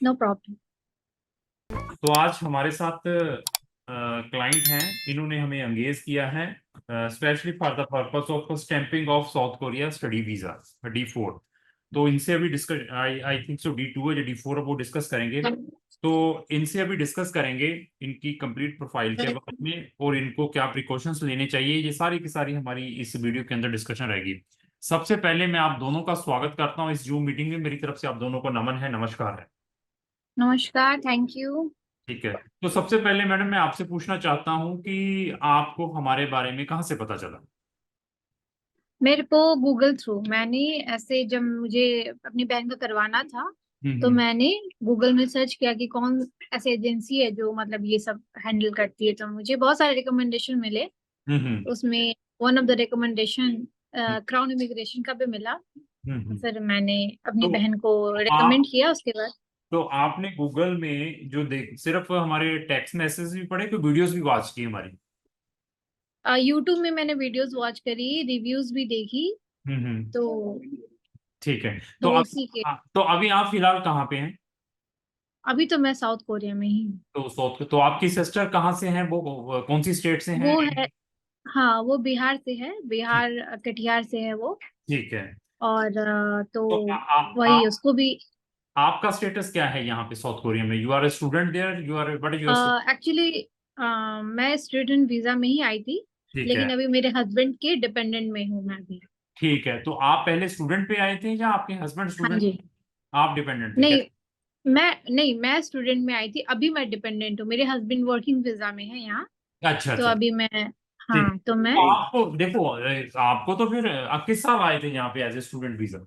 No problem. तो आज हमारे साथ क्लाइंट हैं, इन्होंने हमें एंगेज किया है specially for the purpose of stamping of south Korea study visa D4। तो इनसे अभी discuss I I think so D2 है जो D4 है वो डिस्कस करेंगे। तो इनसे अभी डिस्कस करेंगे इनकी कंप्लीट प्रोफाइल के बारे में और इनको क्या प्रिकॉशंस लेने चाहिए, ये सारी की सारी हमारी इस वीडियो के अंदर डिस्कशन रहेगी। सबसे पहले मैं आप दोनों का स्वागत करता हूँ इस जूम मीटिंग में। मेरी तरफ से आप दोनों को नमन है, नमस्कार है। नमस्कार, थैंक यू। ठीक है। तो सबसे पहले मैडम मैं आपसे पूछना चाहता हूँ कि आपको हमारे बारे में कहाँ से पता चला? मेरे को गूगल थ्रू मैंने ऐसे जब मुझे अपनी बहन का करवाना था तो हम्म। मैंने गूगल में सर्च किया कि कौन ऐसी एजेंसी है जो मतलब ये सब हैंडल करती है, तो मुझे बहुत सारे रिकमेंडेशन मिले। हम्म। उसमें one of the recommendation crown immigration का भी मिला। हम्म। फिर मैंने अपनी तो बहन को रिकमेंड आप किया उसके बाद। तो आपने गूगल में जो देख सिर्फ हमारे टेक्स्ट मैसेज भी पढ़े कि वीडियोस भी वॉच की हमारी? यूट्यूब में मैंने वीडियोस वॉच करी, रिव्यूज भी देखी। हम्म। तो ठीक है। तो तो अब उसी के तो अभी आप फिलहाल कहाँ पे हैं? अभी तो मैं साउथ कोरिया में ही हूँ। तो आपकी सिस्टर कहाँ से हैं, वो कौन सी स्टेट से हैं? वो है, हाँ वो बिहार से है, ठीक। बिहार कटिहार से है वो। ठीक है। और तो तो वही उसको भी। आपका स्टेटस क्या है यहाँ पे साउथ कोरिया में? You are a student there, you are what is your? Actually मैं स्टूडेंट वीजा में ही आई थी, ठीक है। लेकिन अभी मेरे हस्बैंड के डिपेंडेंट में हूँ मैं भी। ठीक है। तो आप पहले स्टूडेंट पे आए थे या आपके हस्बैंड हाँ स्टूडेंट? जी। आप डिपेंडेंट थे क्या? नहीं, मैं स्टूडेंट में आई थी, अभी मैं डिपेंडेंट हूँ, मेरे हस्बैंड वर्किंग वीजा में है यहाँ। अच्छा तो अच्छा। अभी मैं, ठीक। हाँ तो मैं, तो आपको देखो आपको तो फिर किस साल आए थे यहाँ पे एज ए स्टूडेंट वीजा?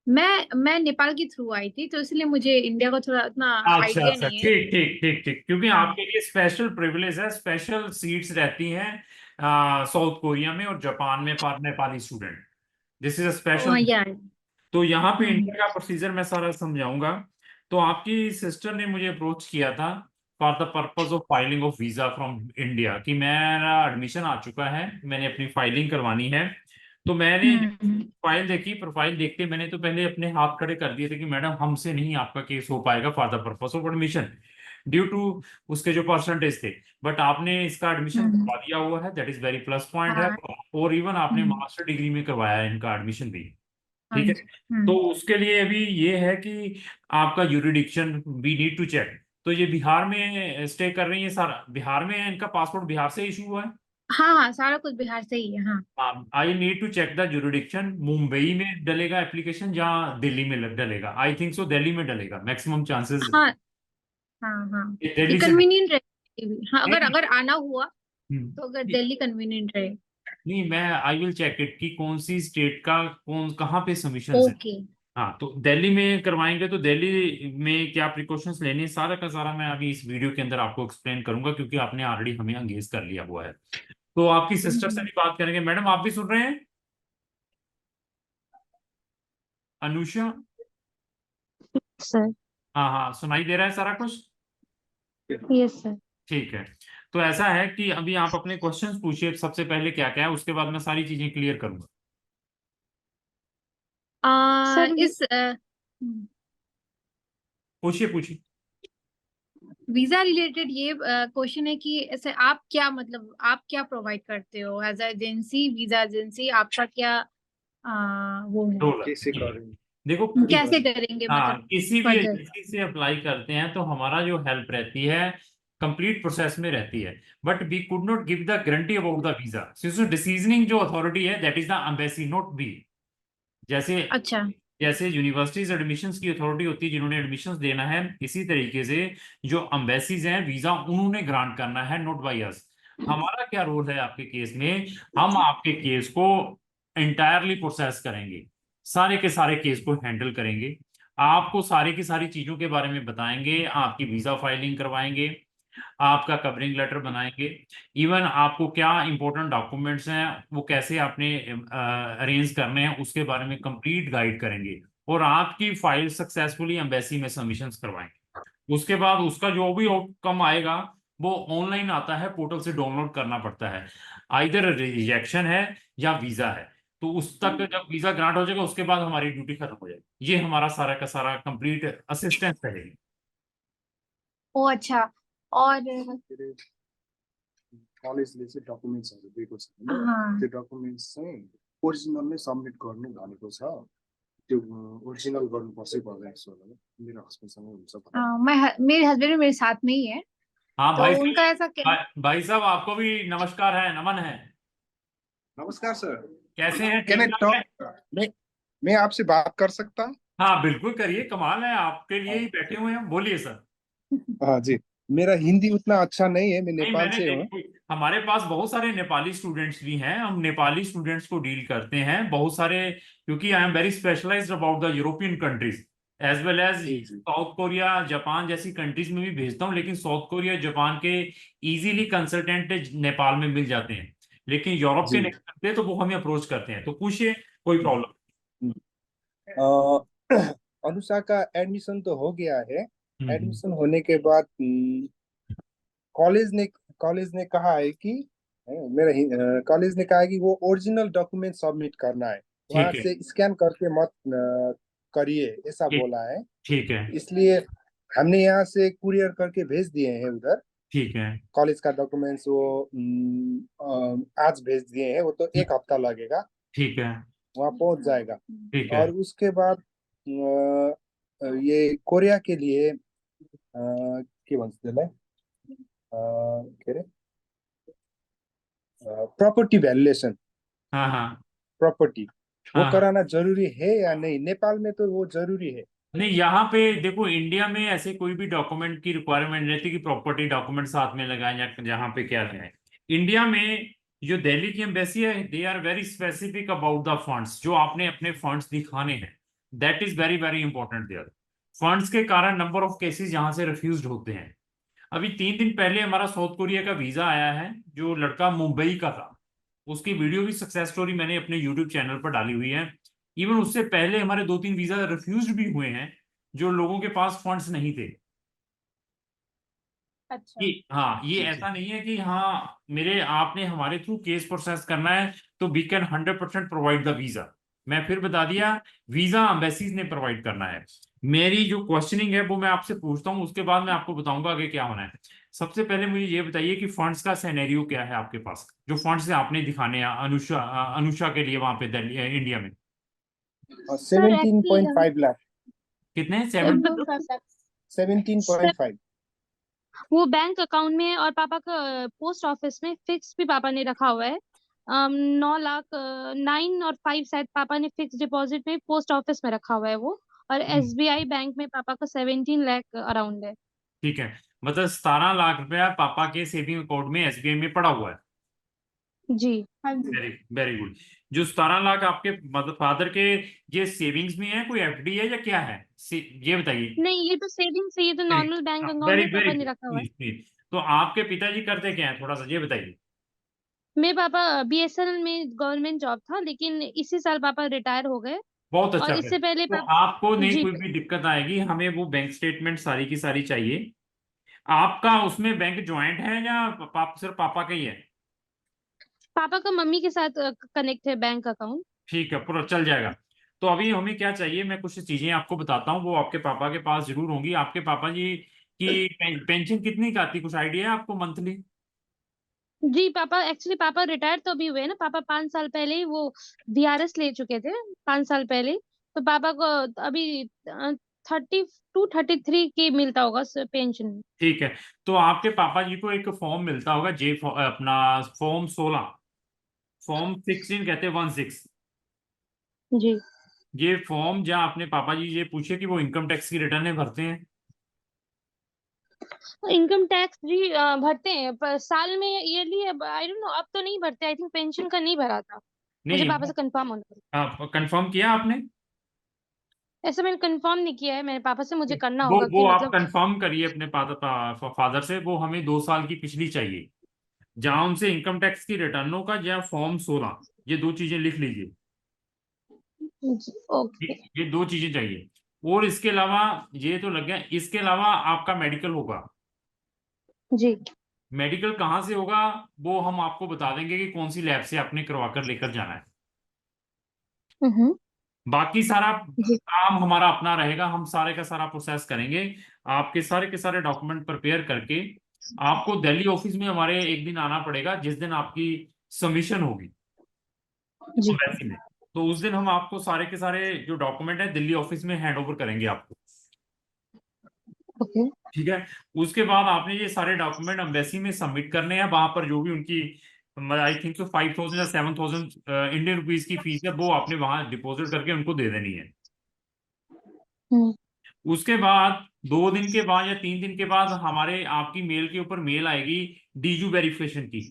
मैं नेपाल के थ्रू आई थी, तो इसलिए मुझे इंडिया का थोड़ा उतना अच्छा आइडिया अच्छा, नहीं है। ठीक ठीक ठीक ठीक, क्योंकि हाँ। आपके लिए स्पेशल प्रिविलेज है, स्पेशल सीट्स रहती हैं साउथ कोरिया में और जापान में for Nepali student. This is a ओ स्पेशल। यार। तो यहाँ पे हम्म। इंडिया का प्रोसीजर मैं सारा समझाऊंगा। तो आपकी सिस्टर ने मुझे अप्रोच किया था for the purpose of filing of visa from India कि मेरा एडमिशन आ चुका है, मैंने अपनी फाइलिंग करवानी है। तो मैंने हम्म। फाइल देखी, प्रोफाइल देखते मैंने तो पहले अपने हाथ खड़े कर दिए थे कि मैडम हमसे नहीं आपका केस हो पाएगा for the purpose of admission due to उसके जो परसेंटेज थे। बट आपने इसका एडमिशन हम्म। करवा दिया हुआ है, that is very plus point है। हाँ। और इवन आपने हम्म। मास्टर डिग्री में करवाया है इनका एडमिशन भी। हाँ ठीक है। जी। तो हम्म। उसके लिए अभी ये है कि आपका यूरिडिक्शन वी नीड टू चेक। तो ये बिहार में स्टे कर रही है, सारा बिहार में है, इनका पासपोर्ट बिहार से इशू हुआ है। हाँ हाँ, सारा कुछ बिहार से ही है, हाँ। I need to check the jurisdiction. Mumbai में डलेगा एप्लीकेशन या दिल्ली में डलेगा? आई थिंक सो दिल्ली में डलेगा, मैक्सिमम चांसेस हाँ हाँ हाँ। ये दिल्ली से। कन्वीनियंट रहेगी, हाँ, अगर नहीं। अगर आना हुआ हम्म, तो अगर नहीं दिल्ली कन्वीनियंट रहे। नहीं, मैं आई विल चेक इट कि कौन सी स्टेट का कौन कहाँ पे सबमिशन है। ओके। हाँ, तो दिल्ली में करवाएंगे तो दिल्ली में क्या प्रिकॉशंस लेने, सारा का सारा मैं अभी इस वीडियो के अंदर आपको एक्सप्लेन करूंगा, क्योंकि आपने ऑलरेडी हमें अंगेज कर लिया हुआ है। तो आपकी सिस्टर से हम्म। भी बात करेंगे। मैडम आप भी सुन रहे हैं? अनुषा? सर। हाँ हाँ, सुनाई दे रहा है सारा कुछ? Yes sir. ठीक है। तो ऐसा है कि अभी आप अपने क्वेश्चंस पूछिए सबसे पहले क्या क्या है, उसके बाद मैं सारी चीजें क्लियर करूंगा। सर इस पूछिए पूछिए। वीजा रिलेटेड ये क्वेश्चन है कि ऐसे आप क्या मतलब आप क्या प्रोवाइड करते हो एज एजेंसी, वीजा एजेंसी, आपका क्या वो है, रोल है। देखो कैसे करेंगे हाँ, मतलब किसी भी फर्दर। एजेंसी से अप्लाई करते हैं तो हमारा जो हेल्प रहती है कंप्लीट प्रोसेस में रहती है। But we could not give the guarantee about the visa. Decisioning जो अथॉरिटी है that is the embassy, not we. जैसे अच्छा। जैसे यूनिवर्सिटीज एडमिशंस की अथॉरिटी होती है जिन्होंने एडमिशंस देना है, इसी तरीके से जो अम्बेसीज हैं वीजा उन्होंने ग्रांट करना है, नॉट बाई अस। हमारा क्या रोल है आपके केस में? हम आपके केस को एंटायरली प्रोसेस करेंगे, सारे के सारे केस को हैंडल करेंगे, आपको सारी की सारी चीजों के बारे में बताएंगे, आपकी वीजा फाइलिंग करवाएंगे, आपका कवरिंग लेटर बनाएंगे, इवन आपको क्या इंपॉर्टेंट डॉक्यूमेंट्स हैं वो कैसे आपने अरेंज करने हैं उसके बारे में कंप्लीट गाइड करेंगे, और आपकी फाइल सक्सेसफुली एम्बेसी में सबमिशंस करवाएंगे। उसके बाद उसका जो भी आउटकम आएगा वो ऑनलाइन आता है, पोर्टल से डाउनलोड करना पड़ता है। आइदर रिजेक्शन है या वीजा है। तो उस तक जब वीजा ग्रांट हो जाएगा उसके बाद हमारी ड्यूटी खत्म हो जाएगी। ये हमारा सारा का सारा कंप्लीट असिस्टेंस रहेगी। ओ अच्छा। और कलेजले चाहिँ डकुमेन्ट्सहरू दिएको छ होइन, हाँ त्यो डकुमेन्ट्स चाहिँ ओरिजिनल नै सबमिट गर्नु भनेको छ। त्यो ओरिजिनल गर्नुपर्छ पर्दैन जस्तो होला, मेरो हस्बेन्डसँग हुन्छ भने। मेरे हस्बैंड भी मेरे साथ में ही है, हाँ तो भाई उनका ऐसा भाई साहब आपको भी नमस्कार है, नमन है। नमस्कार सर, कैसे हैं, कैन आई ठीक ठाक है? टॉक? मैं आपसे बात कर सकता हूँ? हाँ बिल्कुल करिए, कमाल है, आपके लिए ही बैठे हुए हैं, बोलिए सर। हाँ जी, मेरा हिंदी उतना अच्छा नहीं है, मैं नहीं नेपाल मैंने से हूँ। हमारे पास बहुत सारे नेपाली स्टूडेंट्स भी हैं, हम नेपाली स्टूडेंट्स को डील करते हैं बहुत सारे, क्योंकि I am very specialised about the European countries as well as जी जी साउथ कोरिया जापान जैसी कंट्रीज में भी भेजता हूँ, लेकिन साउथ कोरिया जापान के इजीली कंसल्टेंट नेपाल में मिल जाते हैं, लेकिन यूरोप के जी। नहीं करते तो वो हमें अप्रोच करते हैं, तो पूछिए कोई प्रॉब्लम। अ, अनुषा का एडमिशन तो हो गया है। एडमिशन होने के बाद कॉलेज ने कॉलेज ने कहा है कि कॉलेज ने कहा है कि वो ओरिजिनल डॉक्यूमेंट सबमिट करना है, वहां ठीक है, से स्कैन करके मत करिए, ऐसा ठीक बोला है। ठीक है, इसलिए हमने यहाँ से कुरियर करके भेज दिए हैं उधर। ठीक है, कॉलेज का डॉक्यूमेंट्स वो आज भेज दिए हैं, वो तो एक हफ्ता लगेगा, ठीक है, वहाँ पहुंच जाएगा। ठीक है। और उसके बाद ये कोरिया के लिए के भन्छ त्यसलाई के अरे प्रॉपर्टी वैल्यूएशन, हाँ हाँ प्रॉपर्टी वो हाँ हाँ। कराना जरूरी है या नहीं? नेपाल में तो वो जरूरी है। नहीं यहाँ पे देखो, इंडिया में ऐसे कोई भी डॉक्यूमेंट की रिक्वायरमेंट नहीं थी कि प्रॉपर्टी डॉक्यूमेंट साथ में लगाएं या जहाँ पे क्या है। इंडिया में जो दिल्ली की एम्बेसी है, they are very specific about the funds, जो आपने अपने फंड्स दिखाने हैं, that is very very important there. Funds के कारण नंबर ऑफ केसेस यहाँ से रिफ्यूज होते हैं। अभी 3 दिन पहले हमारा साउथ कोरिया का वीजा आया है, जो लड़का मुंबई का था, उसकी वीडियो भी सक्सेस स्टोरी मैंने अपने यूट्यूब चैनल पर डाली हुई है। इवन उससे पहले हमारे 2-3 वीजा रिफ्यूज भी हुए हैं, जो लोगों के पास फंड्स नहीं थे। अच्छा। कि हाँ, ये जी जी ऐसा नहीं है कि हाँ मेरे आपने हमारे थ्रू केस प्रोसेस करना है तो we can 100% provide the visa. मैं फिर बता दिया, वीजा एम्बेसीज ने प्रोवाइड करना है। मेरी जो क्वेश्चनिंग है वो मैं आपसे पूछता हूँ, उसके बाद मैं आपको बताऊंगा आगे क्या होना है। सबसे पहले मुझे ये बताइए कि फंड्स का सिनेरियो क्या है आपके पास, जो फंड्स आपने दिखाने हैं अनुषा अनुषा के लिए वहां पे इंडिया में। सर 17.5 लाख। कितने, 17.5। वो बैंक अकाउंट में है और पापा का पोस्ट ऑफिस में फिक्स भी पापा ने रखा हुआ है। 9 लाख 9 और 5 शायद पापा ने फिक्स डिपॉजिट में पोस्ट ऑफिस में रखा हुआ है वो। और एसबीआई बैंक में पापा का 17 लाख अराउंड है। ठीक है, मतलब 17 लाख रुपया पापा के सेविंग अकाउंट में एसबीआई में पड़ा हुआ है। जी। Very very good. जो 17 लाख आपके मतलब फादर के, ये सेविंग्स में है, कोई एफडी है या क्या है, ये बताइए। नहीं, ये तो सेविंग्स है, ये तो नॉर्मल बैंक अकाउंट वेरी में वेरी पापा ने रखा हुआ है। गुड। तो आपके पिताजी करते क्या है, थोड़ा सा ये बताइए। मेरे पापा बीएसएनएल में गवर्नमेंट जॉब था, लेकिन इसी साल पापा रिटायर हो गए। बहुत और अच्छा फिर इससे पहले तो पापा। आपको नहीं जी। कोई भी दिक्कत आएगी, हमें वो बैंक स्टेटमेंट सारी की सारी चाहिए। आपका उसमें बैंक ज्वाइंट है या सिर्फ पापा का ही है? पापा का मम्मी के साथ कनेक्ट है बैंक अकाउंट। ठीक है, पूरा चल जाएगा। तो अभी हमें क्या चाहिए, मैं कुछ चीजें आपको बताता हूँ, वो आपके पापा के पास जरूर होंगी। आपके पापा जी की पेंशन कितनी का आती है, कुछ आइडिया है आपको मंथली? जी, पापा एक्चुअली पापा रिटायर तो अभी हुए हैं ना। पापा 5 साल पहले ही वो वीआरएस ले चुके थे, 5 साल पहले। तो पापा को अभी 32-33 की मिलता होगा पेंशन। ठीक है, तो आपके पापा जी को एक फॉर्म मिलता होगा, अपना फॉर्म 16, फॉर्म 16 कहते हैं, 16। जी। ये फॉर्म जहाँ अपने पापा जी ये पूछे कि वो इनकम टैक्स की रिटर्न भरते हैं। इनकम टैक्स जी भरते हैं, पर साल में ईयरली आई डोंट नो, अब तो नहीं भरते। आई थिंक पेंशन का नहीं भरा था। मुझे नहीं, पापा से कंफर्म होना था। आप कंफर्म किया आपने? ऐसा मैंने कंफर्म नहीं किया है, मेरे पापा से मुझे करना वो होगा कि वो आप मतलब। कंफर्म करिए अपने फादर से, वो हमें 2 साल की पिछली चाहिए, जहां उनसे इनकम टैक्स की रिटर्नों का या फॉर्म 16, ये 2 चीजें लिख लीजिए। ओके। ये 2 चीजें चाहिए। और इसके अलावा, ये तो लग गया, इसके अलावा आपका मेडिकल होगा। जी। मेडिकल कहाँ से होगा वो हम आपको बता देंगे कि कौन सी लैब से आपने करवा कर लेकर जाना है। हम्म। बाकी सारा जी। काम हमारा अपना रहेगा, हम सारे का सारा प्रोसेस करेंगे। आपके सारे के सारे डॉक्यूमेंट प्रिपेयर करके आपको दिल्ली ऑफिस में हमारे एक दिन आना पड़ेगा, जिस दिन आपकी सबमिशन होगी जी। एम्बेसी में। तो उस दिन हम आपको सारे के सारे जो डॉक्यूमेंट है दिल्ली ऑफिस में हैंड ओवर करेंगे आपको। ओके। ठीक है। उसके बाद आपने ये सारे डॉक्यूमेंट एम्बेसी में सबमिट करने हैं। वहां पर जो भी उनकी आई थिंक तो 5,000 या 7,000 इंडियन रुपीज की फीस है, वो आपने वहां डिपॉजिट करके उनको दे देनी है। हम्म। उसके बाद 2 दिन के बाद या 3 दिन के बाद हमारे आपकी मेल के ऊपर मेल आएगी डीजू वेरिफिकेशन की।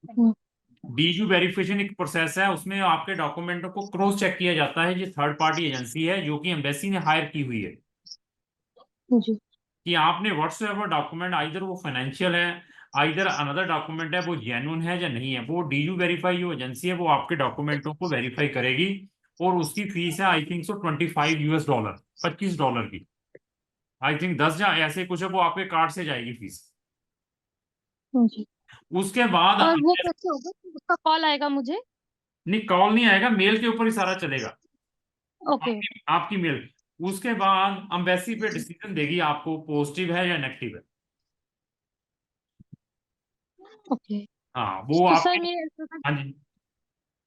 हम्म। डीजू वेरिफिकेशन एक प्रोसेस है, उसमें आपके डॉक्यूमेंटों को क्रॉस चेक किया जाता है। ये थर्ड पार्टी एजेंसी है जो कि एम्बेसी ने हायर की हुई है, जी। कि आपने व्हाट्सएवर डॉक्यूमेंट आइदर वो फाइनेंशियल है, आइदर अनदर डॉक्यूमेंट है, वो जेन्युइन है या नहीं है। वो डीयू वेरीफाई जो एजेंसी है वो आपके डॉक्यूमेंटों को वेरीफाई करेगी, और उसकी फीस है आई थिंक सो $25, $25 की। आई थिंक 10 या ऐसे कुछ है, वो आपके कार्ड से जाएगी फीस। जी। उसके बाद और वो कैसे होगा, उसका कॉल आएगा मुझे? नहीं, कॉल नहीं आएगा, मेल के ऊपर ही सारा चलेगा। ओके। आपकी मेल। उसके बाद एम्बेसी पे डिसीजन देगी आपको पॉजिटिव है या नेगेटिव है। ओके। हाँ वो तो आपके। सर मेरे ऐसा था हाँ जी,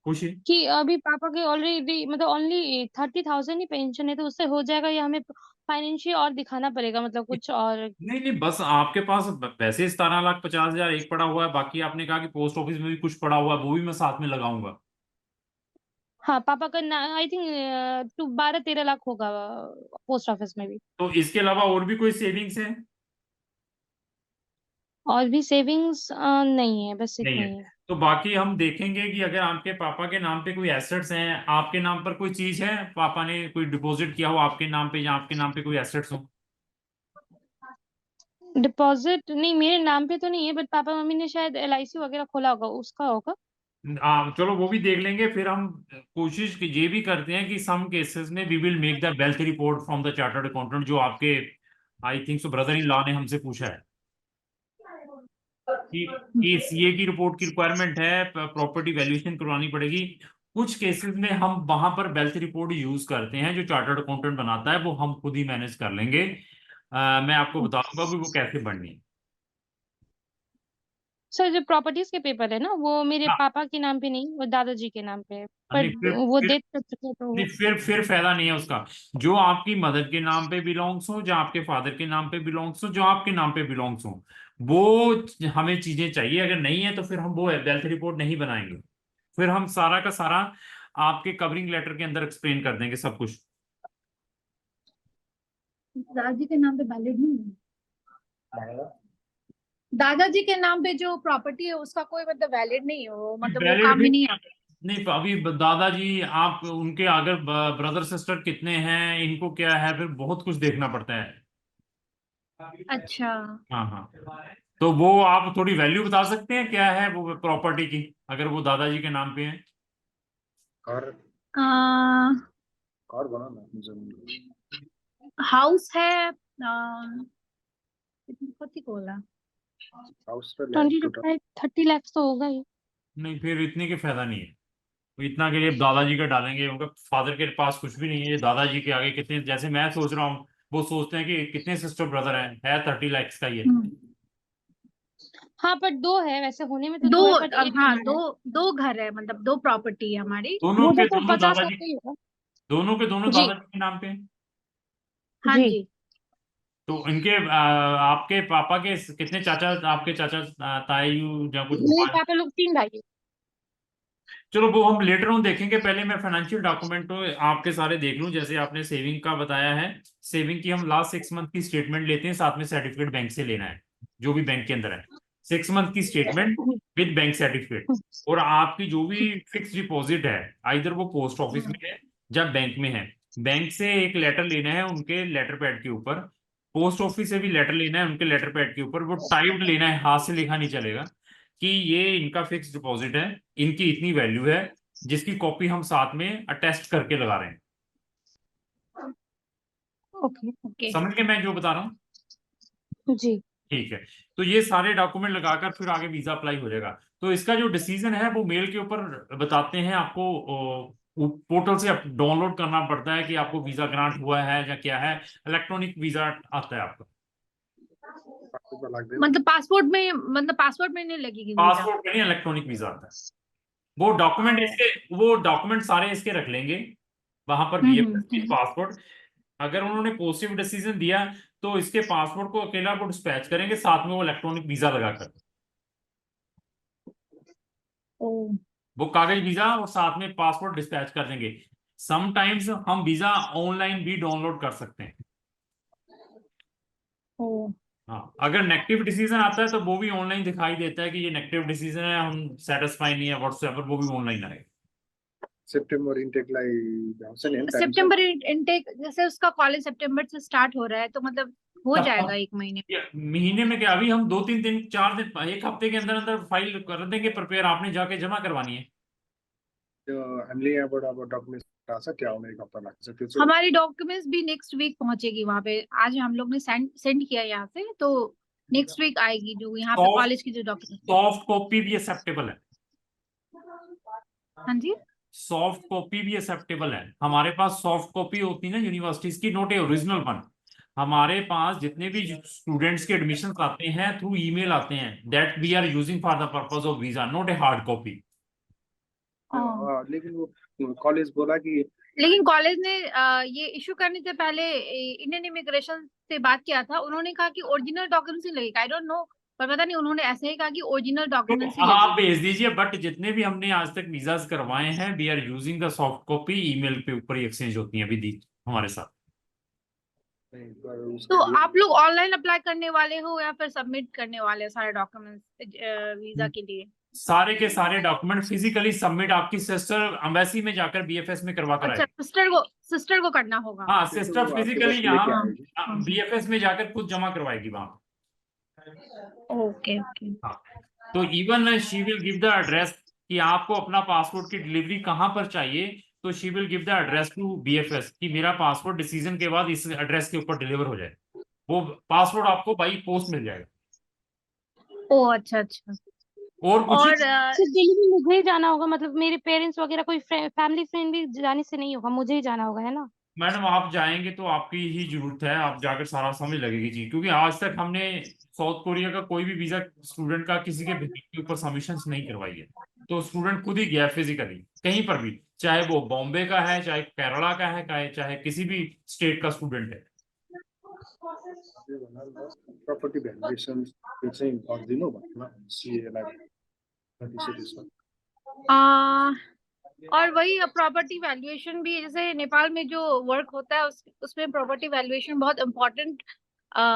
पूछिए। कि अभी पापा के ऑलरेडी मतलब ओनली 30,000 ही पेंशन है, तो उससे हो जाएगा या हमें फाइनेंशियल और दिखाना पड़ेगा, मतलब कुछ और? नहीं नहीं, बस आपके पास वैसे 17,50,000 एक पड़ा हुआ है, बाकी आपने कहा कि पोस्ट ऑफिस में भी कुछ पड़ा हुआ है, वो भी मैं साथ में लगाऊंगा। हाँ, पापा का ना आई थिंक 12-13 लाख होगा पोस्ट ऑफिस में भी। तो इसके अलावा और भी कोई सेविंग्स है? और भी सेविंग्स नहीं है, बस नहीं इतनी है। ही है। तो बाकी हम देखेंगे कि अगर आपके पापा के नाम पे कोई एसेट्स हैं, आपके नाम पर कोई चीज है, पापा ने कोई डिपॉजिट किया हो आपके नाम पे, या आपके नाम पे कोई एसेट्स हो। डिपॉजिट नहीं, मेरे नाम पे तो नहीं है, बट पापा मम्मी ने शायद LIC वगैरह खोला होगा, उसका होगा। चलो वो भी देख लेंगे। फिर हम कोशिश ये भी करते हैं कि सम केसेस में we will make the wealth report from the chartered accountant, जो आपके I think so brother in law ने हमसे पूछा है कि सीए की रिपोर्ट की रिक्वायरमेंट है, प्रॉपर्टी वैल्यूएशन करवानी पड़ेगी। कुछ केसेस में हम वहां पर वेल्थ रिपोर्ट यूज करते हैं, जो चार्टर्ड अकाउंटेंट बनाता है, वो हम खुद ही मैनेज कर लेंगे। मैं आपको बता दूंगा कि वो कैसे बननी है। सर जो प्रॉपर्टीज के पेपर है ना, वो मेरे हाँ, पापा के नाम पे नहीं, वो दादाजी के नाम पे है, पर नहीं फिर वो फिर डेथ कर चुके हैं, तो नहीं, वो फिर फायदा नहीं है उसका। जो आपकी मदर के नाम पे बिलोंग्स हो, जो आपके फादर के नाम पे बिलोंग्स हो, जो आपके नाम पे बिलोंग्स हो, वो हमें चीजें चाहिए। अगर नहीं है तो फिर हम वो वेल्थ रिपोर्ट नहीं बनाएंगे। फिर हम सारा का सारा आपके कवरिंग लेटर के अंदर एक्सप्लेन कर देंगे सब कुछ। दादाजी के नाम पे वैलिड नहीं है। दादाजी के नाम पे जो प्रॉपर्टी है उसका कोई मतलब वैलिड नहीं है, वो मतलब वो वैलिड काम में फिर नहीं आता। नहीं, अभी दादाजी आप उनके अगर ब्रदर सिस्टर कितने हैं, इनको क्या है, फिर बहुत कुछ देखना पड़ता है। अच्छा। हाँ हाँ। तो वो आप थोड़ी वैल्यू बता सकते हैं क्या है वो प्रॉपर्टी की, अगर वो दादाजी के नाम पे है। कार आ, कार बना ना जमीन। हाउस है, कति को होला। हाउस पे लैंड टोटल 20 to 30 लाख तो होगा ही। नहीं, फिर इतने के फायदा नहीं है। तो इतना के लिए दादाजी का डालेंगे, उनका फादर के पास कुछ भी नहीं है। ये दादाजी के आगे कितने, जैसे मैं सोच रहा हूँ, वो सोचते हैं कि कितने सिस्टर ब्रदर हैं, है 30 लाख का ही है। हम्म। हाँ, पर दो है, वैसे होने में तो दो, दो है, बट एक हाँ, हमारा दो है। दो घर है, मतलब दो प्रॉपर्टी है हमारी। दोनों मुझे के तो दोनों 50 लाख दादाजी, का ही होगा। दोनों के दोनों जी। दादाजी के नाम पे हैं। हाँ जी। जी। तो इनके आपके पापा के कितने चाचा, आपके चाचा ताऊ या कुछ मेरे हुआ है? पापा लोग 3 भाई हैं। चलो वो हम लेटर ऑन देखेंगे। पहले मैं फाइनेंशियल डॉक्यूमेंट तो आपके सारे देख लूं। जैसे आपने सेविंग का बताया है, सेविंग की हम लास्ट 6 मंथ की स्टेटमेंट लेते हैं, साथ में सर्टिफिकेट बैंक से लेना है, जो भी बैंक के अंदर है। 6 मंथ की स्टेटमेंट विद बैंक सर्टिफिकेट। और आपकी जो भी फिक्स डिपॉजिट है, आइदर वो पोस्ट ऑफिस में है या बैंक में है, बैंक से एक लेटर लेना है उनके लेटर पैड के ऊपर। पोस्ट ऑफिस से भी लेटर लेना है उनके लेटर पैड के ऊपर। वो टाइप्ड लेना है, हाथ से लिखा नहीं चलेगा, कि ये इनका फिक्स डिपॉजिट है, इनकी इतनी वैल्यू है, जिसकी कॉपी हम साथ में अटेस्ट करके लगा रहे हैं। ओके। ओके। समझ के मैं जो बता रहा हूँ? जी। ठीक है। तो ये सारे डॉक्यूमेंट लगाकर फिर आगे वीजा अप्लाई हो जाएगा। तो इसका जो डिसीजन है वो मेल के ऊपर बताते हैं आपको। पोर्टल से डाउनलोड करना पड़ता है कि आपको वीजा ग्रांट हुआ है या क्या है। इलेक्ट्रॉनिक वीजा आता है आपका। पासपोर्टमा लाग्दैन मतलब पासपोर्ट में नहीं लगेगी वीजा? पासपोर्ट में नहीं, इलेक्ट्रॉनिक वीजा आता है। वो डॉक्यूमेंट सारे इसके रख लेंगे वहां पर बीएफएस की पासपोर्ट। अगर उन्होंने पॉजिटिव डिसीजन दिया तो इसके पासपोर्ट को अकेला वो डिस्पैच करेंगे, साथ में वो इलेक्ट्रॉनिक वीजा लगाकर, ओ वो कागज वीजा और साथ में पासपोर्ट डिस्पैच कर देंगे। समटाइम्स हम वीजा ऑनलाइन भी डाउनलोड कर सकते हैं। ओ हाँ, अगर नेगेटिव डिसीजन आता है तो वो भी ऑनलाइन दिखाई देता है कि ये नेगेटिव डिसीजन है, हम सेटिस्फाई नहीं है व्हाट्सएपर, वो भी ऑनलाइन आएगा। सेप्टेम्बर इन्टेकलाई भ्याउँछ नि होइन टाइम छ? सितंबर इनटेक, जैसे उसका कॉलेज सितंबर से स्टार्ट हो रहा है तो मतलब हो तब जाएगा हम- 1 महीने? महीने में क्या, अभी हम 2-3 दिन 4 दिन 1 हफ्ते के अंदर अंदर फाइल कर देंगे प्रिपेयर, आपने जाके जमा करवानी है। त्यो हामीले यहाँबाट अब डकुमेन्ट्स आएको छ त्यो आउन 1 हप्ता लाग्छ त्यो चाहिँ हमारी डॉक्यूमेंट्स भी नेक्स्ट वीक पहुंचेगी वहां पे। आज हम लोग ने सेंड किया यहाँ से, तो नेक्स्ट वीक आएगी जो यहाँ पे कॉलेज की जो डॉक्यूमेंट। सॉफ्ट कॉपी भी एक्सेप्टेबल है। हाँ जी, सॉफ्ट कॉपी भी एक्सेप्टेबल है। हमारे पास सॉफ्ट कॉपी होती है ना यूनिवर्सिटीज की, नॉट ए ओरिजिनल वन। हमारे पास जितने भी स्टूडेंट्स के एडमिशन आते हैं थ्रू ईमेल आते हैं, that we are using for the purpose of visa, not a hard copy. लेकिन वो कलेज बोला कि लेकिन कॉलेज ने ये इशू करने से पहले इंडियन इमिग्रेशन से बात किया था, उन्होंने कहा कि ओरिजिनल डॉक्यूमेंट्स ही लगेगा। आई डोंट नो, पर पता नहीं, उन्होंने ऐसे ही कहा कि ओरिजिनल डॉक्यूमेंट्स ही आप लगेगा। भेज दीजिए, बट जितने भी हमने आज तक वीजाज करवाए हैं we are using the soft copy, email पे ऊपर ही एक्सचेंज होती है अभी दी हमारे साथ। तो आप लोग ऑनलाइन अप्लाई करने वाले हो या फिर सबमिट करने वाले हो सारे डॉक्यूमेंट्स वीजा के लिए? सारे के सारे डॉक्यूमेंट फिजिकली सबमिट आपकी सिस्टर एम्बेसी में जाकर बीएफएस में करवा कर अच्छा, आएगी। सिस्टर को करना होगा? हाँ, सिस्टर आपके फिजिकली पास यहाँ लेके आएगी। बीएफएस में जाकर खुद जमा करवाएगी वहां। Okay okay. हाँ, तो even she will give the address कि आपको अपना पासपोर्ट की डिलीवरी कहाँ पर चाहिए, तो she will give the address to BFS कि मेरा पासपोर्ट डिसीजन के बाद इस एड्रेस के ऊपर डिलीवर हो जाए। वो पासपोर्ट आपको बाई पोस्ट मिल जाएगा। ओ अच्छा अच्छा। और कुछ और सिर्फ दिल्ली में मुझे ही जाना होगा, मतलब मेरे पेरेंट्स वगैरह कोई फैमिली फ्रेंड भी जाने से नहीं होगा, मुझे ही जाना होगा, है ना? मैडम आप जाएंगे तो आपकी ही जरूरत है, आप जाकर सारा समझ लगेगी जी, क्योंकि आज तक हमने साउथ कोरिया का कोई भी वीजा स्टूडेंट का किसी के बेसिस के ऊपर सबमिशन नहीं करवाई है। तो स्टूडेंट खुद ही गया फिजिकली कहीं पर भी, चाहे वो बॉम्बे का है, चाहे केरला का है, चाहे किसी भी स्टेट का स्टूडेंट है। प्रपर्टी भ्यालुएसन त्यो चाहिँ गरिदिनु भन्नु सिएलाई और वही प्रॉपर्टी वैल्यूएशन भी, जैसे नेपाल में जो वर्क होता है उसमें प्रॉपर्टी वैल्यूएशन बहुत इम्पोर्टेंट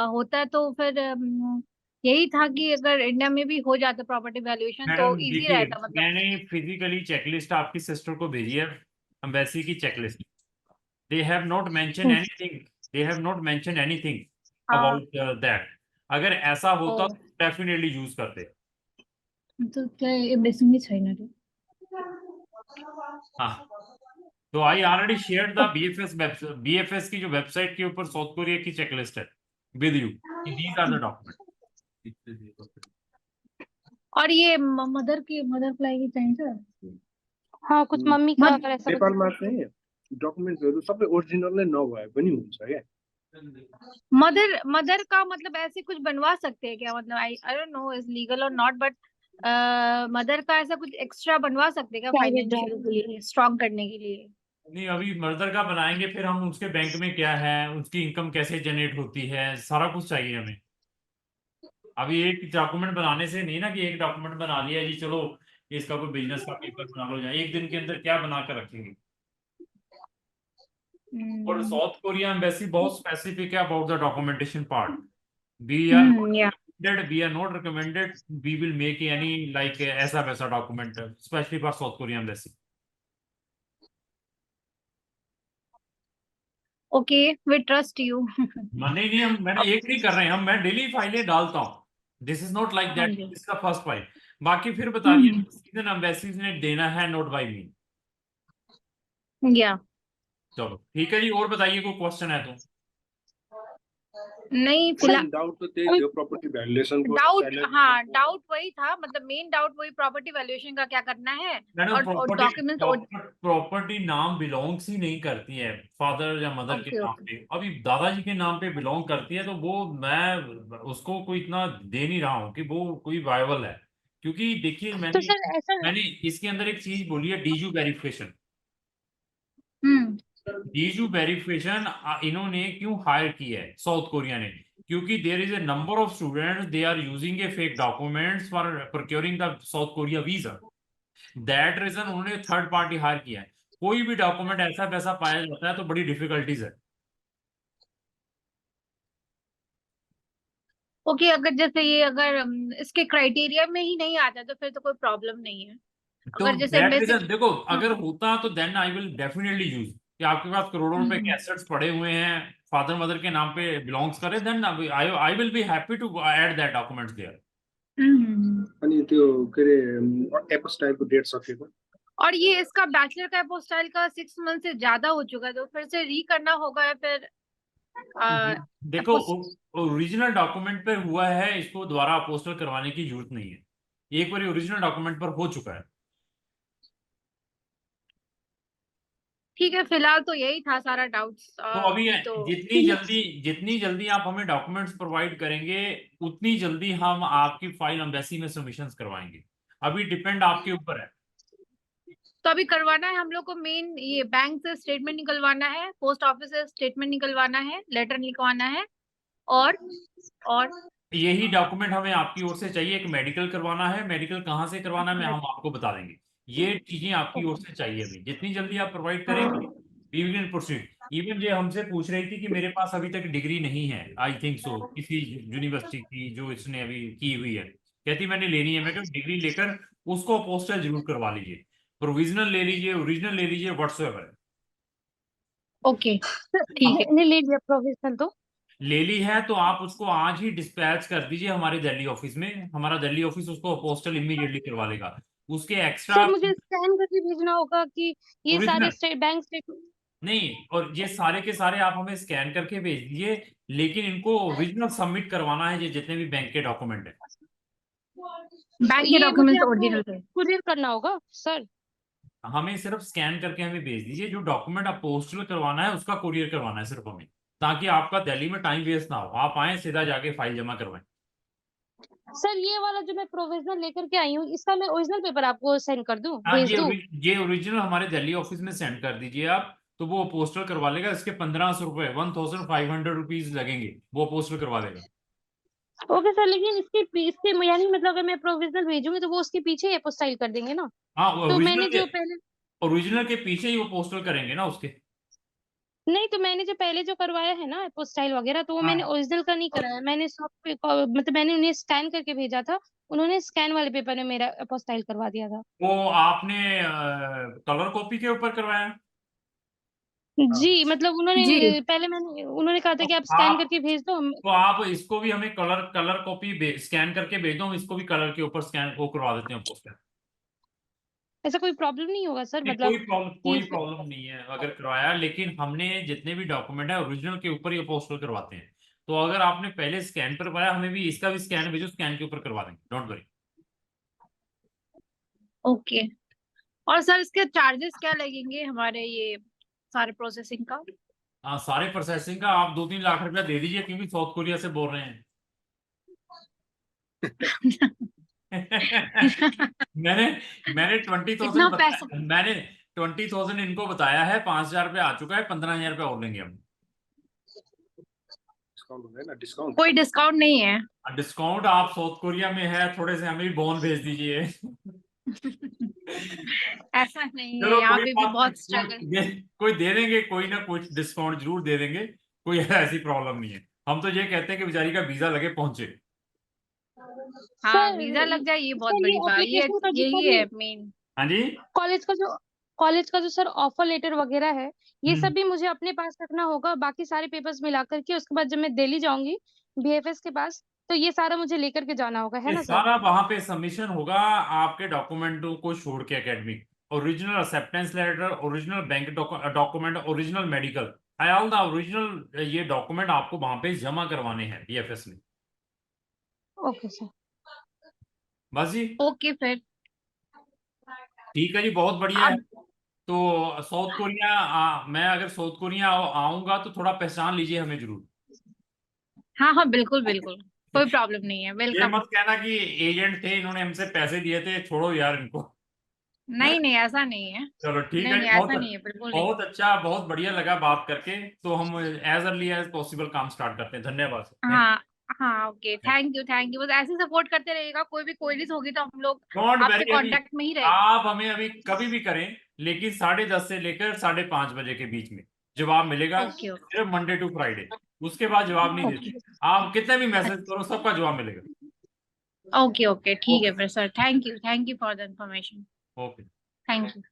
होता है। तो फिर यही था कि अगर इंडिया में भी हो जाता प्रॉपर्टी वैल्यूएशन तो मैडम इजी देखिए, रहता। मतलब मैंने फिजिकली चेकलिस्ट आपकी सिस्टर को भेजी है, एम्बेसी की checklist. They have not mention anything, they have not mention anything about that. अगर ऐसा होता तो डेफिनेटली यूज करते। तो क्या एम्बेसी में छैन रे? हाँ, तो I already shared the BFS की जो वेबसाइट के ऊपर साउथ कोरिया की चेकलिस्ट है with you, these are the document. और ये मदर फ्लाई की चाहिए? हाँ, कुछ मम्मी का अगर ऐसा कुछ नेपालमा चाहिँ डकुमेन्ट्सहरू सबै ओरिजिनल नै नभए पनि हुन्छ क्या। मदर का मतलब ऐसे कुछ बनवा सकते हैं क्या? मतलब I don't know is legal और नॉट, बट मदर का ऐसा कुछ एक्स्ट्रा बनवा सकते हैं क्या प्राइवेट फाइनेंशियल के लिए, स्ट्रॉन्ग करने के लिए? नहीं, अभी मर्दर का बनाएंगे, फिर हम उसके बैंक में क्या है, उसकी इनकम कैसे जनरेट होती है, सारा कुछ चाहिए हमें। अभी एक डॉक्यूमेंट बनाने से नहीं ना कि एक डॉक्यूमेंट बना लिया जी चलो इसका कोई बिजनेस का पेपर बना लो, जाए एक दिन के अंदर क्या बना कर रखेंगे। और साउथ कोरिया एम्बेसी बहुत स्पेसिफिक है about the documentation part. We are not recommended, we will make any like ऐसा वैसा document specially for South Korea embassy. Okay, we trust you. नहीं, हम मैंने एक नहीं कर रहे हैं, मैं डेली फाइलें डालता हूँ। दिस इज नॉट लाइक हाँ दैट, जी। इसका फर्स्ट फाइल। बाकी फिर बताइए सीजन एम्बेसीज ने देना है, नोट बाय मी। या चलो ठीक है जी, और बताइए कोई क्वेश्चन है तो। नहीं फिलहाल डाउट तो थे अभी जो प्रॉपर्टी वैल्यूएशन को डाउट, salary हाँ डाउट वही था, मतलब मेन डाउट वही प्रॉपर्टी वैल्यूएशन का क्या करना है। मैडम और प्रॉपर्टी डॉक्यूमेंट्स। प्रॉपर्टी नाम बिलोंग्स ही नहीं करती है फादर या मदर के ओके नाम ओके। पे। अभी दादाजी के नाम पे बिलोंग करती है तो वो मैं उसको कोई इतना दे नहीं रहा हूँ कि वो कोई वायबल है। क्योंकि देखिए तो मैंने सर ऐसा मैंने इसके अंदर एक चीज बोली है, डीजू वेरिफिकेशन। हम्म। डीजू वेरिफिकेशन इन्होंने क्यों हायर की है साउथ कोरिया ने? क्योंकि there is a number of students they are using a fake documents for procuring the South Korea visa. That reason उन्होंने थर्ड पार्टी हायर किया है। कोई भी डॉक्यूमेंट ऐसा वैसा पाया जाता है तो बड़ी डिफिकल्टीज है। ओके, अगर जैसे ये अगर इसके क्राइटेरिया में ही नहीं आता तो फिर तो कोई प्रॉब्लम नहीं है। तो अगर जैसे दैट एम्बेसी। रीजन देखो, हाँ। अगर होता तो then I will definitely use कि आपके पास करोड़ों रुपए के हम्म एसेट्स पड़े हुए हैं, फादर मदर के नाम पे बिलोंग्स करे, then I will be happy to add that documents there. अनि त्यो के अरे एपोस्टाइलको डेट सकेको और ये इसका बैचलर का अपोस्टाइल का 6 मंथ से ज्यादा हो चुका है, तो फिर से री करना होगा या फिर देखो अपोस्ट। ओरिजिनल डॉक्यूमेंट पे हुआ है, इसको दोबारा अपोस्टल करवाने की जरूरत नहीं है। एक बार ओरिजिनल डॉक्यूमेंट पर हो चुका है। ठीक है, फिलहाल तो यही था सारा डाउट्स तो अभी अभी तो। जितनी जल्दी आप हमें डॉक्यूमेंट्स प्रोवाइड करेंगे उतनी जल्दी हम आपकी फाइल एम्बेसी में सबमिशंस करवाएंगे। अभी डिपेंड आपके ऊपर है। तो अभी करवाना है हम लोग को, मेन ये बैंक से स्टेटमेंट निकलवाना है, पोस्ट ऑफिस से स्टेटमेंट निकलवाना है, लेटर निकलवाना है। और और यही डॉक्यूमेंट हमें आपकी ओर से चाहिए। एक मेडिकल करवाना है, मेडिकल कहाँ से करवाना है मैं हम आपको बता देंगे। ये चीजें आपकी ओर से चाहिए। अभी जितनी जल्दी आप प्रोवाइड करेंगे वी विल प्रोसीड। इवन ये हमसे पूछ रही थी कि मेरे पास अभी तक डिग्री नहीं है, आई थिंक सो किसी यूनिवर्सिटी की जो इसने अभी की हुई है। कहती मैंने लेनी है। मैं कहा डिग्री लेकर उसको पोस्टल जरूर करवा लीजिए, प्रोविजनल ले लीजिए, ओरिजिनल ले लीजिए, व्हाट्सएवर। ओके ठीक है। मैंने ले लिया प्रोविजनल तो। ले ली है तो आप उसको आज ही डिस्पैच कर दीजिए हमारे दिल्ली ऑफिस में। हमारा दिल्ली ऑफिस उसको पोस्टल इमीडिएटली करवा लेगा। उसके एक्स्ट्रा सर मुझे स्कैन करके भेजना होगा कि ये सारे ओरिजिनल स्टेट बैंक स्टेटमेंट। नहीं, और ये सारे के सारे आप हमें स्कैन करके भेज दीजिए, लेकिन इनको ओरिजिनल सबमिट करवाना है ये जितने भी बैंक के डॉक्यूमेंट है। बैंक के ये मुझे डॉक्यूमेंट्स आपको ओरिजिनल थे। कुरियर करना होगा सर। हमें सिर्फ स्कैन करके हमें भेज दीजिए। जो डॉक्यूमेंट आप पोस्टल करवाना है उसका कुरियर करवाना है सिर्फ हमें, ताकि आपका दिल्ली में टाइम वेस्ट ना हो, आप आए सीधा जाके फाइल जमा करवाएं। सर ये वाला जो मैं प्रोविजनल लेकर के आई हूँ इसका मैं ओरिजिनल पेपर आपको सेंड कर दूं, हाँ, भेज दूं। ये ओरिजिनल हमारे दिल्ली ऑफिस में सेंड कर दीजिए आप, तो वो पोस्टल करवा लेगा। इसके 1500 रुपए 1500 रुपीज लगेंगे, वो पोस्टल करवा देगा। ओके सर, लेकिन इसके यानी मतलब अगर मैं प्रोविजनल भेजूंगी तो वो उसके पीछे ही अपोस्टाइल कर देंगे ना। हाँ, तो मैंने जो पहले ओरिजिनल के पीछे ही वो पोस्टल करेंगे ना उसके। नहीं, तो मैंने जो पहले जो करवाया है ना अपोस्टाइल वगैरह, तो वो मैंने हाँ, ओरिजिनल का नहीं कराया। मैंने सॉफ्ट पे मतलब मैंने उन्हें स्कैन करके भेजा था, उन्होंने स्कैन वाले पेपर में मेरा अपोस्टाइल करवा दिया था। वो आपने कलर कॉपी के ऊपर करवाया? हाँ जी मतलब जी। उन्होंने कहा था तो कि आप स्कैन आप करके भेज दो तो आप इसको भी हमें कलर कलर कॉपी स्कैन करके भेज दो, हम इसको भी कलर के ऊपर स्कैन वो करवा देते हैं पोस्टर। ऐसा कोई प्रॉब्लम नहीं होगा सर, नहीं, मतलब कि कोई प्रॉब्लम नहीं है अगर करवाया, लेकिन हमने जितने भी डॉक्यूमेंट है ओरिजिनल के ऊपर ही पोस्टर करवाते हैं। तो अगर आपने पहले स्कैन करवाया, हमें भी इसका भी स्कैन भेजो, स्कैन के ऊपर करवा देंगे, डोंट वरी। ओके। और सर इसके चार्जेस क्या लगेंगे हमारे ये सारे प्रोसेसिंग का? हाँ, सारे प्रोसेसिंग का आप 2-3 लाख रुपया दे दीजिए, क्योंकि साउथ कोरिया से बोल रहे हैं। मैंने मैंने 20,000 इतना पैसा? मैंने 20,000 इनको बताया है, 5,000 रुपया आ चुका है, 15,000 रुपया और लेंगे हम। डिस्काउंट हुँदैन डिस्काउंट कोई डिस्काउंट नहीं है? डिस्काउंट आप साउथ कोरिया में है, थोड़े से हमें भी बोन भेज दीजिए। ऐसा नहीं है, चलो यहाँ कोई पे भी बात बहुत नहीं, स्ट्रगल। कोई दे देंगे, कोई ना कुछ डिस्काउंट जरूर दे देंगे। कोई ऐसी प्रॉब्लम नहीं है। हम तो ये कहते हैं कि बेचारी का वीजा लगे पहुंचे। हाँ, सर वीजा लग जाए ये बहुत सर बड़ी ये बात, ये एप्लीकेशन का जितना यही भी है मेन। हाँ जी। कॉलेज का जो सर ऑफर लेटर वगैरह है, ये सब हम्म। भी मुझे अपने पास रखना होगा, बाकी सारे पेपर्स मिला करके। उसके बाद जब मैं दिल्ली जाऊंगी बीएफएस के पास, तो ये सारा मुझे लेकर के जाना होगा, है ये ना सर। सारा वहां पे सबमिशन होगा आपके डॉक्यूमेंटों को छोड़ के। Academic original acceptance letter, original bank document, original medical, all the original ये डॉक्यूमेंट आपको वहां पे जमा करवाने हैं बीएफएस में। Okay sir. बस जी, ओके फिर ठीक है जी, बहुत बढ़िया है। अब तो साउथ कोरिया मैं अगर साउथ कोरिया आऊंगा तो थोड़ा पहचान लीजिए हमें जरूर। हाँ हाँ बिल्कुल बिल्कुल, कोई प्रॉब्लम नहीं है, ये वेलकम। मत कहना कि एजेंट थे इन्होंने हमसे पैसे दिए थे, छोड़ो यार इनको। नहीं नहीं ऐसा नहीं है, चलो ठीक नहीं है नहीं जी, ऐसा नहीं है, बिल्कुल नहीं। बहुत अच्छा, बहुत बढ़िया लगा बात करके। तो हम एज अर्ली एज पॉसिबल काम स्टार्ट करते हैं। धन्यवाद सर, थैंक हाँ हाँ ओके, थैंक यू, बस ऐसे सपोर्ट करते रहिएगा, कोई भी क्वेरीज होगी तो हम लोग डोंट आपसे वेरी। अभी कांटेक्ट में ही रहेंगे। आप हमें अभी कभी भी करें, लेकिन 10:30 से लेकर 5:30 बजे के बीच में जवाब मिलेगा, ओके ओके सिर्फ मंडे टू फ्राइडे। उसके बाद जवाब नहीं ओके देते। आप कितने भी मैसेज करो, सबका जवाब मिलेगा। ओके ओके ठीक है ओके फिर sir, thank you for the information, okay. Thank you.